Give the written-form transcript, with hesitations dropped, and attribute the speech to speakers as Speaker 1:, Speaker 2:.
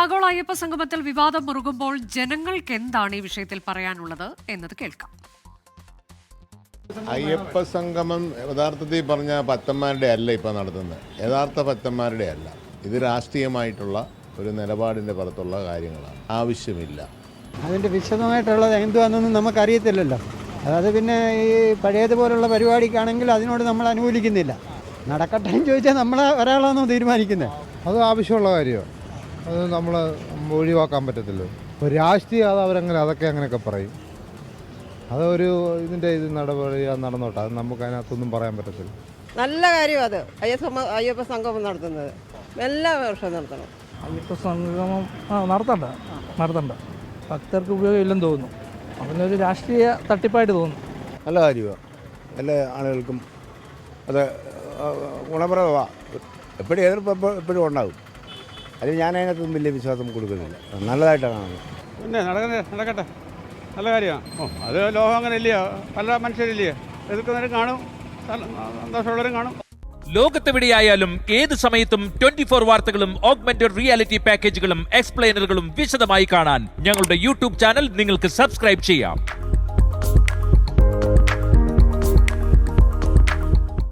Speaker 1: ആഗോള അയ്യപ്പ സംഗമത്തിൽ വിവാദം മുറുകുമ്പോൾ ജനങ്ങൾക്ക് എന്താണ് ഈ വിഷയത്തിൽ പറയാനുള്ളത് എന്നത് കേൾക്കാം.
Speaker 2: അയ്യപ്പ സംഗമം യഥാർത്ഥത്തിൽ പറഞ്ഞ ഭക്തന്മാരുടെ അല്ല ഇപ്പോൾ നടത്തുന്നത്, യഥാർത്ഥ ഭക്തന്മാരുടെ അല്ല. ഇത് രാഷ്ട്രീയമായിട്ടുള്ള ഒരു നിലപാടിൻ്റെ പുറത്തുള്ള കാര്യങ്ങളാണ്, ആവശ്യമില്ല.
Speaker 3: അതിൻ്റെ വിശദമായിട്ടുള്ളത് എന്തുവാണെന്നൊന്നും നമുക്കറിയത്തില്ലല്ലോ. അതായത് പിന്നെ ഈ പഴയതുപോലുള്ള പരിപാടിക്കാണെങ്കിൽ അതിനോട് നമ്മൾ അനുകൂലിക്കുന്നില്ല. നടക്കട്ടെ എന്ന് ചോദിച്ചാൽ നമ്മളെ ഒരാളാണോ തീരുമാനിക്കുന്നത്?
Speaker 4: അത് ആവശ്യമുള്ള കാര്യമാണ്, അത് നമ്മൾ ഒഴിവാക്കാൻ പറ്റത്തില്ല. ഇപ്പോൾ രാഷ്ട്രീയം അത് അവരങ്ങനെ അങ്ങനെയൊക്കെ പറയും. അതൊരു ഇതിൻ്റെ നടപടി നടന്നോട്ടെ, അത് നമുക്ക് അതിനകത്തൊന്നും പറയാൻ പറ്റത്തില്ല.
Speaker 5: നല്ല കാര്യം അത് അയ്യപ്പ സംഗമം നടത്തുന്നത് എല്ലാ വർഷവും നടത്തണം.
Speaker 6: അയ്യപ്പ സംഗമം നടത്തണ്ട ഭക്തർക്ക് ഉപയോഗമില്ലെന്ന് തോന്നുന്നു. അതിനൊരു രാഷ്ട്രീയ തട്ടിപ്പായിട്ട് തോന്നുന്നു.
Speaker 7: നല്ല കാര്യമാണ്, എല്ലാ ആളുകൾക്കും അത് ഗുണപ്രദമാണ്. എപ്പോഴും എതിർപ്പ് എപ്പോഴും ഉണ്ടാകും. അതിന് ഞാൻ അതിനകത്തൊന്നും വലിയ വിശ്വാസം കൊടുക്കുന്നില്ല, നല്ലതായിട്ടാണ് കാണുന്നത്.
Speaker 8: പിന്നെ നടക്കട്ടെ, നല്ല കാര്യമാണ്. അത് ലോകം അങ്ങനെ ഇല്ലയോ, പല മനുഷ്യരില്ലയോ, എതിർക്കുന്നവരും കാണും, സന്തോഷമുള്ളവരും കാണും.
Speaker 9: ലോകത്തെവിടെയായാലും ഏത് സമയത്തും 24 വാർത്തകളും ഓഗ്മെന്റഡ് റിയാലിറ്റി പാക്കേജുകളും എക്സ്പ്ലെയിനറുകളും വിശദമായി കാണാൻ ഞങ്ങളുടെ യൂട്യൂബ് ചാനൽ നിങ്ങൾക്ക് സബ്സ്ക്രൈബ് ചെയ്യാം.